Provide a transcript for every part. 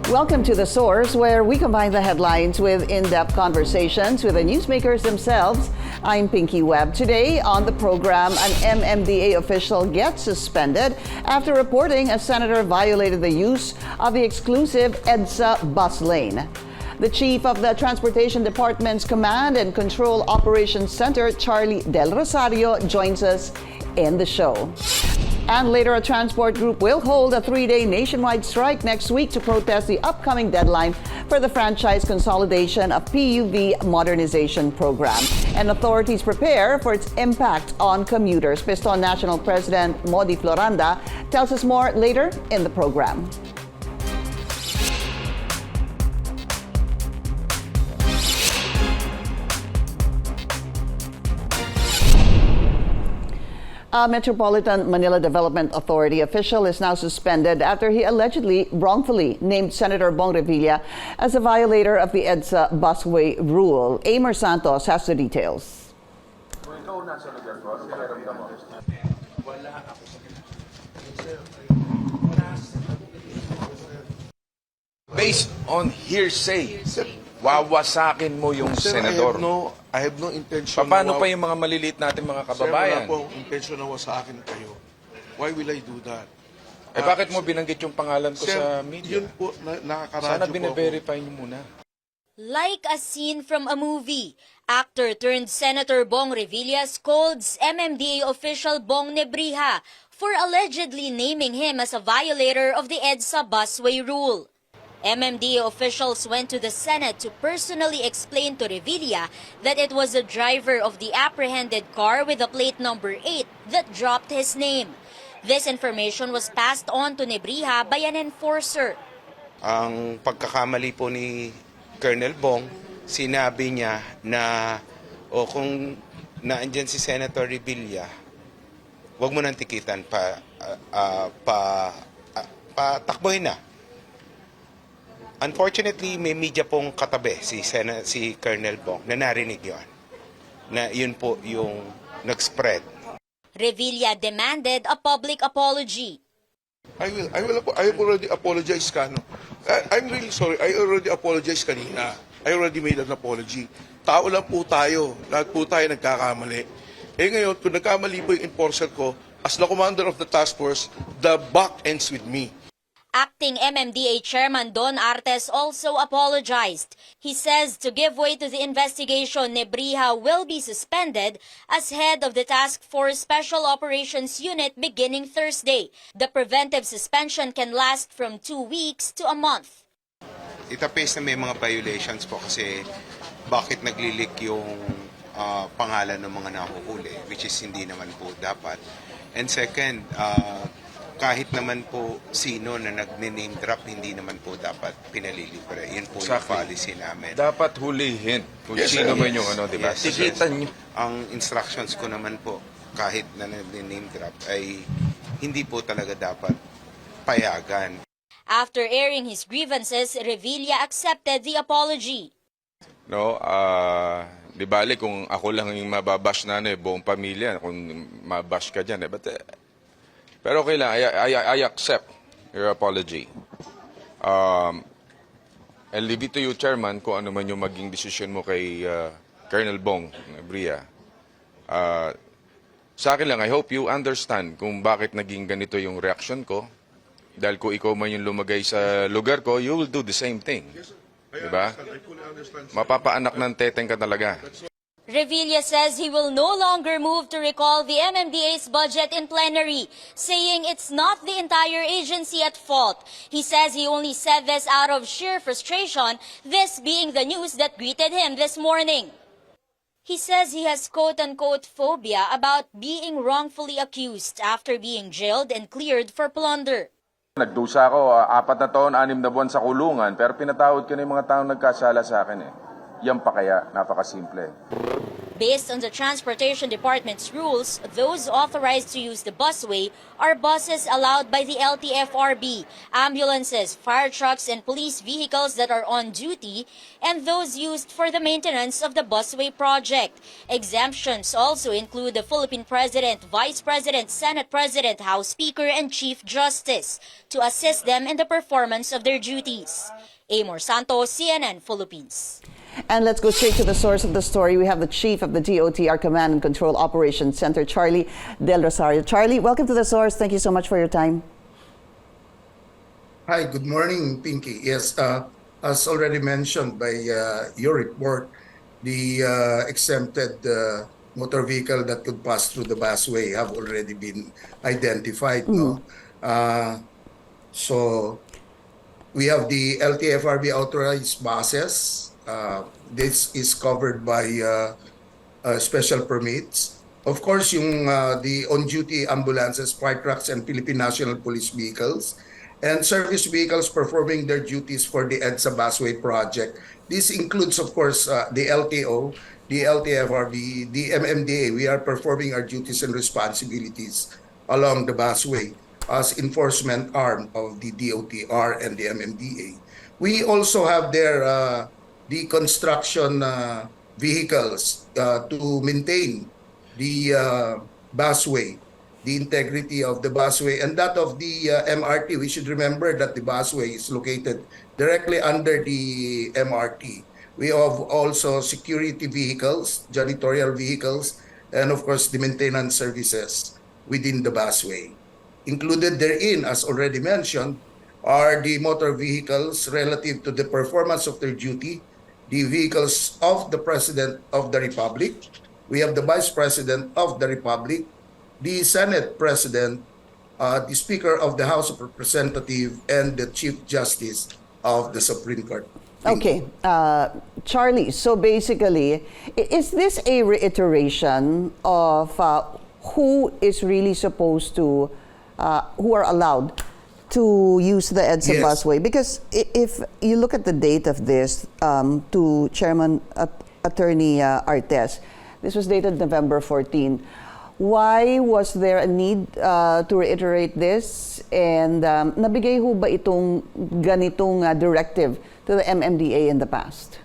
Welcome to The Source, where we combine the headlines with in-depth conversations with the newsmakers themselves. I'm Pinky Webb. Today on the program, an MMDA official gets suspended after reporting a senator violated the use of the exclusive EDSA bus lane. The chief of the Transportation Department's Command and Control Operations Center, Charlie Del Rosario, joins us in the show. And later, a transport group will hold a 3-day nationwide strike next week to protest the upcoming deadline for the franchise consolidation of PUV modernization program. And authorities prepare for its impact on commuters. Piston National President Modi Floranda tells us more later in the program. A Metropolitan Manila Development Authority official is now suspended after he allegedly wrongfully named Senator Bong Revilla as a violator of the EDSA busway rule. Amer Santos has the details. Based on hearsay, wawasakin mo yung senador. I have no intention. Paano pa yung mga maliliit natin mga kababayan? Sir, wala po intention na sa akin kayo. Why will I do that? Bakit mo binanggit yung pangalan ko sir, sa media? Yun po, nakakaradyo Sana po bine-verify niyo muna. Like a scene from a movie, actor turned Senator Bong Revilla scolds MMDA official Bong Nebrija for allegedly naming him as a violator of the EDSA busway rule. MMDA officials went to the Senate to personally explain to Revilla that it was the driver of the apprehended car with the plate number 8 that dropped his name. This information was passed on to Nebrija by an enforcer. Ang pagkakamali po ni Colonel Bong, sinabi niya na kung naandyan si Senator Revilla, wag mo nang tikitan, patakbohin na. Unfortunately, may media pong katabi si Colonel Bong na narinig yun. Na yun po yung nag-spread. Revilla demanded a public apology. I have already apologized ka, no? I'm really sorry. I already apologized kanina. I already made an apology. Tao lang po tayo. Lahat po tayo nagkakamali. Ngayon, kung nagkamali po yung enforcer ko, as the commander of the task force, the buck ends with me. Acting MMDA Chairman Don Artes also apologized. He says to give way to the investigation, Nebrija will be suspended as head of the Task Force Special Operations Unit beginning Thursday. The preventive suspension can last from 2 weeks to a month. Itapes na may mga violations po kasi bakit naglilik yung pangalan ng mga nahuhuli, which is hindi naman po dapat. And second, kahit naman po sino na nag-name drop, hindi naman po dapat pinalilibre. Yun po yung policy namin. Dapat hulihin kung sino man yung di ba? Yes, Tikitan niyo. Ang instructions ko naman po, kahit na nag-name drop, ay hindi po talaga dapat payagan. After airing his grievances, Revilla accepted the apology. No, di bali kung ako lang yung mababash na buong pamilya, kung mabash ka dyan. Pero okay lang, I accept your apology. I'll leave it to you, Chairman, kung ano man yung maging desisyon mo kay Colonel Bong Nebrija. Sa akin lang, I hope you understand kung bakit naging ganito yung reaction ko. Dahil kung ikaw man yung lumagay sa lugar ko, you will do the same thing. Diba? Mapapaanak ng teteng ka talaga. Revilla says he will no longer move to recall the MMDA's budget in plenary, saying it's not the entire agency at fault. He says he only said this out of sheer frustration, this being the news that greeted him this morning. He says he has quote-unquote phobia about being wrongfully accused after being jailed and cleared for plunder. Nagdusa ako, 4 na taon, 6 na buwan sa kulungan, pero pinatawad ko na yung mga taong nagkasala sa akin. Yan pa kaya, napakasimple. Based on the Transportation Department's rules, those authorized to use the busway are buses allowed by the LTFRB, ambulances, fire trucks, and police vehicles that are on duty, and those used for the maintenance of the busway project. Exemptions also include the Philippine President, Vice President, Senate President, House Speaker, and Chief Justice to assist them in the performance of their duties. Amor Santos, CNN Philippines. And let's go straight to the source of the story. We have the chief of the DOTr Command and Control Operations Center, Charlie Del Rosario. Charlie, welcome to the source. Thank you so much for your time. Hi, good morning, Pinky. Yes, as already mentioned by your report, the exempted motor vehicle that could pass through the busway have already been identified. No? So we have the LTFRB authorized buses. This is covered by special permits. Of course, the on-duty ambulances, fire trucks, and Philippine National Police vehicles, and service vehicles performing their duties for the EDSA busway project. This includes, of course, the LTO, the LTFRB, the MMDA. We are performing our duties and responsibilities along the busway as enforcement arm of the DOTr and the MMDA. We also have there the construction vehicles to maintain the busway, the integrity of the busway, and that of the MRT. We should remember that the busway is located directly under the MRT. We have also security vehicles, janitorial vehicles, and of course the maintenance services within the busway. Included therein, as already mentioned, are the motor vehicles relative to the performance of their duty, the vehicles of the President of the Republic. We have the Vice President of the Republic, the Senate President, the Speaker of the House of Representatives, and the Chief Justice of the Supreme Court. Okay, Charlie, so basically, is this a reiteration of who is really supposed to, who are allowed to use the EDSA Yes. busway? Because if you look at the date of this, to Chairman Attorney Artes, this was dated November 14. Why was there a need to reiterate this? And nabigay ho ba itong ganitong directive to the MMDA in the past?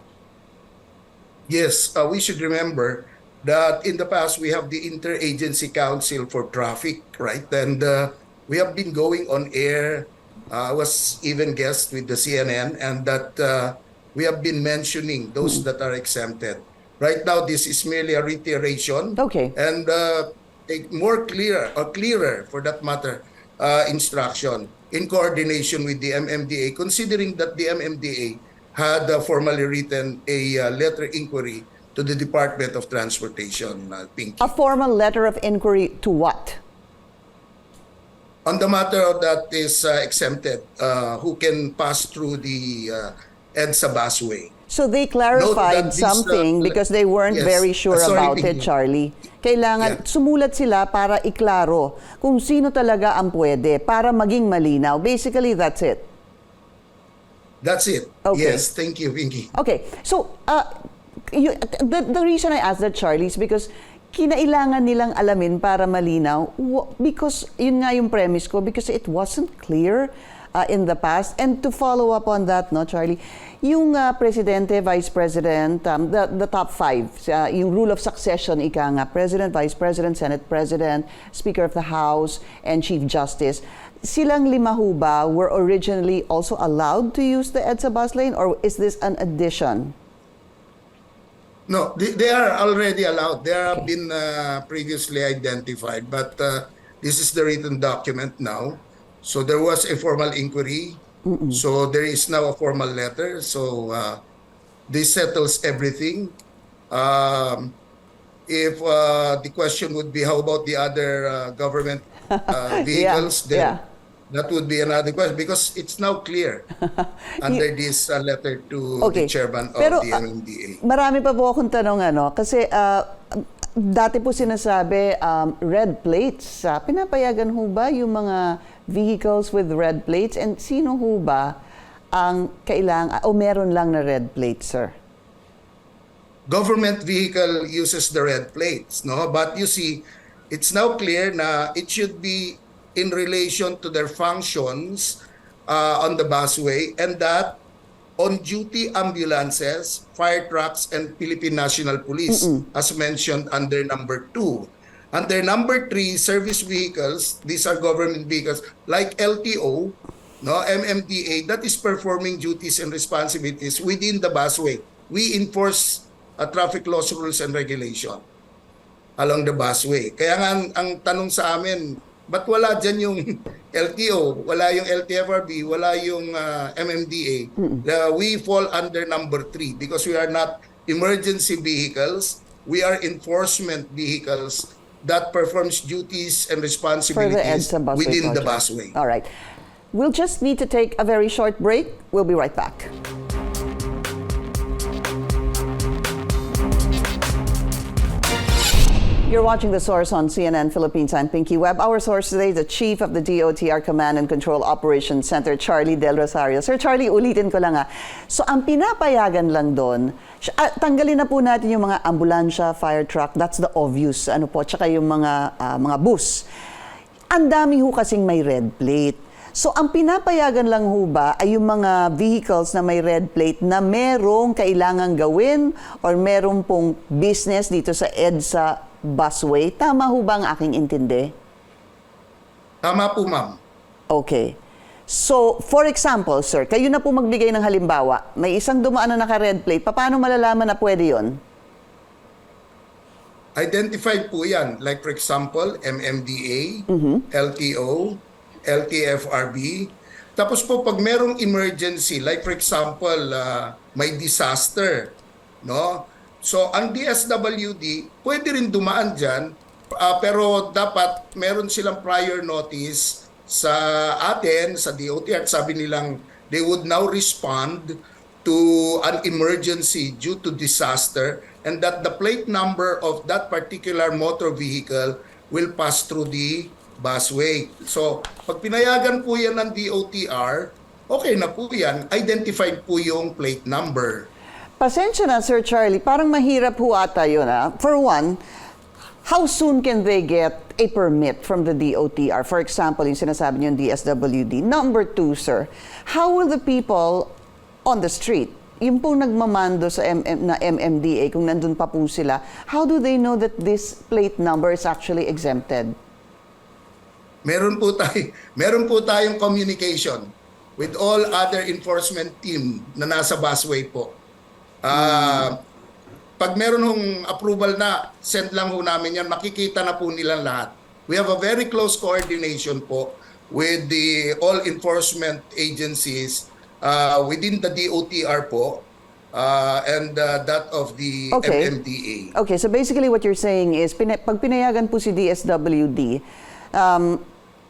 Yes, we should remember that in the past we have the Interagency Council for Traffic, right? And we have been going on air. I was even guest with the CNN, and that we have been mentioning those that are exempted. Right now, this is merely a reiteration. Okay. And a more clearer for that matter, instruction in coordination with the MMDA, considering that the MMDA had formally written a letter inquiry to the Department of Transportation, Pinky. A formal letter of inquiry to what? On the matter that is exempted, who can pass through the EDSA busway. So they clarified Note that this, something because they weren't yes. very sure Sorry, about it, Pinky. Charlie. Kailangan sumulat sila para iklaro kung sino talaga ang pwede para maging malinaw. Basically, that's it. That's it. Okay. Yes, thank you, Pinky. Okay, so the reason I asked that, Charlie, is because kinailangan nilang alamin para malinaw because yun nga yung premise ko, because it wasn't clear in the past. And to follow up on that, no, Charlie, yung Presidente, Vice President, the top five, yung rule of succession, ika nga, President, Vice President, Senate President, Speaker of the House, and Chief Justice, silang lima ho ba were originally also allowed to use the EDSA bus lane, or is this an addition? No, they are already allowed. They have been previously identified, but this is the written document now. So there was a formal inquiry. So there is now a formal letter. So this settles everything. If the question would be, how about the other government vehicles? Then that would be another question, because it's now clear under this letter to the chairman of the MMDA. Marami pa po akong tanong, kasi dati po sinasabi red plates. Pinapayagan ho ba yung mga vehicles with red plates? And sino ho ba ang kailangan, o meron lang na red plate, sir? government vehicle uses the red plates, no? But you see, it's now clear na it should be in relation to their functions on the busway, and that on-duty ambulances, fire trucks, and Philippine National Police, as mentioned under number 2. Under number 3, service vehicles, these are government vehicles, like LTO, no, MMDA, that is performing duties and responsibilities within the busway. We enforce traffic laws, rules, and regulation along the busway. Kaya nga ang tanong sa amin, ba't wala dyan yung LTO, wala yung LTFRB, wala yung MMDA? We fall under number 3 because we are not emergency vehicles. We are enforcement vehicles that performs duties and responsibilities EDSA busway within the project. busway. All right. We'll just need to take a very short break. We'll be right back. You're watching The Source on CNN Philippines. I'm Pinky Webb. Our source today is the Chief of the DOTr Command and Control Operations Center, Charlie Del Rosario. Sir Charlie, ulitin ko lang So ang pinapayagan lang doon, tanggalin na po natin yung mga ambulansya, fire truck, that's the obvious, tsaka yung mga bus. Ang dami ho kasing may red plate. So ang pinapayagan lang ho ba ay yung mga vehicles na may red plate na merong kailangang gawin or merong pong business dito sa EDSA busway? Tama ho ba ang aking intindi? Tama po, ma'am. Okay. So, for example, sir, kayo na po magbigay ng halimbawa. May isang dumaan na naka-red plate. Paano malalaman na pwede yon? Identified po yan. Like for example, MMDA, LTO, LTFRB. Tapos po pag merong emergency, like for example, may disaster, no? So ang DSWD, pwede rin dumaan dyan, pero dapat meron silang prior notice sa atin, sa DOTr, at sabi nilang they would now respond to an emergency due to disaster, and that the plate number of that particular motor vehicle will pass through the busway. So, pag pinayagan po yan ng DOTr, okay na po yan, identified po yung plate number. Pasensya na, Sir Charlie, parang mahirap ho ata yun. For one, how soon can they get a permit from the DOTr? For example, yung sinasabi niyo yung DSWD. Number 2, sir, how will the people on the street, yung pong nagmamando sa MMDA, kung nandun pa po sila, how do they know that this plate number is actually exempted? Meron po tayong communication with all other enforcement team na nasa busway po. Pag meron hong approval na, send lang ho namin yan, makikita na po nilang lahat. We have a very close coordination po with the all enforcement agencies within the DOTr po and that of the MMDA. Okay, so basically what you're saying is, pag pinayagan po si DSWD,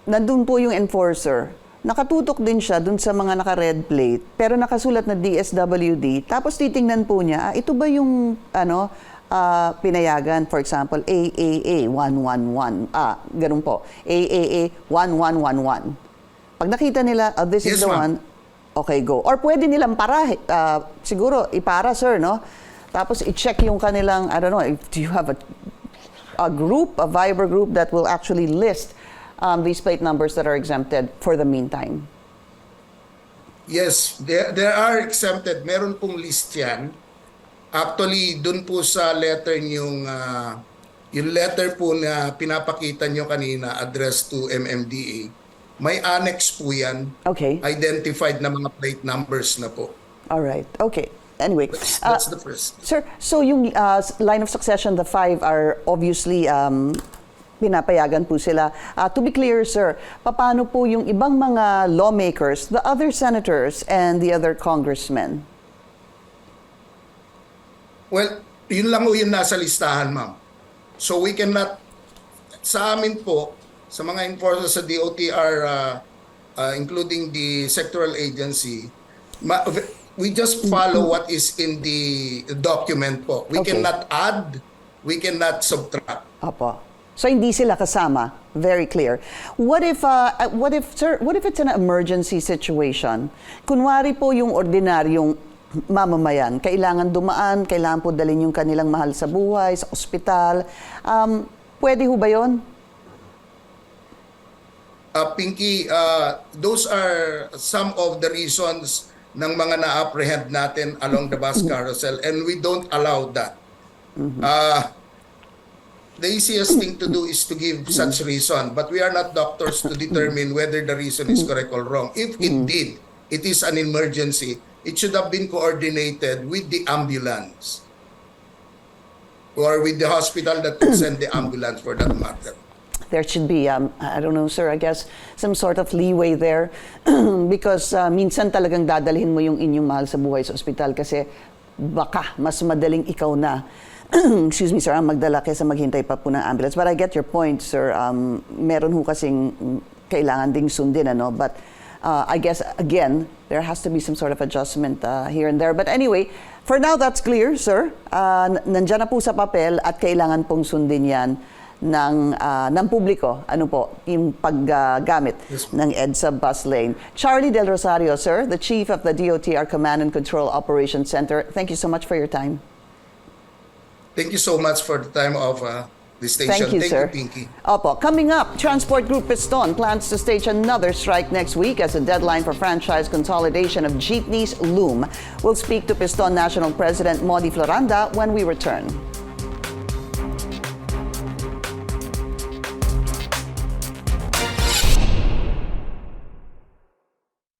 nandun po yung enforcer, nakatutok din siya dun sa mga naka-red plate, pero nakasulat na DSWD, tapos titingnan po niya, ito ba yung pinayagan, for example, AAA 111, ganun po, AAA 1111. Pag nakita nila, this is the one, okay, go. Or pwede nilang siguro ipara, sir, no? Tapos i-check yung kanilang, I don't know, do you have a group, a Viber group that will actually list these plate numbers that are exempted for the meantime? Yes, there are exempted. Meron pong list yan. Actually, dun po sa letter yung letter po na pinapakita nyo kanina, addressed to MMDA, may annex po yan. Okay. Identified na mga plate numbers na po. All right. Okay. Anyway. That's the first. Sir, so yung line of succession, the 5 are obviously pinapayagan po sila. To be clear, sir, paano po yung ibang mga lawmakers, the other senators and the other congressmen? Well, yun lang po yung nasa listahan, ma'am. So we cannot, sa amin po, sa mga enforcers sa DOTr, including the sectoral agency, we just follow what is in the document po. We cannot add, we cannot subtract. Apo. So hindi sila kasama. Very clear. What if it's an emergency situation? Kunwari po yung ordinaryong mamamayan? Kailangan dumaan, kailangan po dalhin yung kanilang mahal sa buhay, sa ospital. Pwede ho ba yun? Pinky, those are some of the reasons ng mga na-apprehend natin along the bus carousel, and we don't allow that. The easiest thing to do is to give such reason, but we are not doctors to determine whether the reason is correct or wrong. If indeed it is an emergency, it should have been coordinated with the ambulance or with the hospital that could send the ambulance, for that matter. There should be, I don't know, sir, I guess some sort of leeway there because minsan talagang dadalhin mo yung inyong mahal sa buhay sa ospital kasi baka mas madaling ikaw na excuse me, sir, ang magdala kaysa maghintay pa po ng ambulance. But I get your point, sir. Meron ho kasing kailangan ding sundin, ano? But I guess, again, there has to be some sort of adjustment here and there. But anyway, for now, that's clear, sir. Nandiyan na po sa papel at kailangan pong sundin yan ng publiko. Ano po, yung paggamit ng EDSA bus lane. Charlie Del Rosario, sir, the Chief of the DOTr Command and Control Operations Center. Thank you so much for your time. Thank you so much for the time of the station. Thank you, sir. Pinky. Opo. Coming up, Transport Group Piston plans to stage another strike next week as a deadline for franchise consolidation of jeepneys loom. We'll speak to Piston National President Modi Floranda when we return.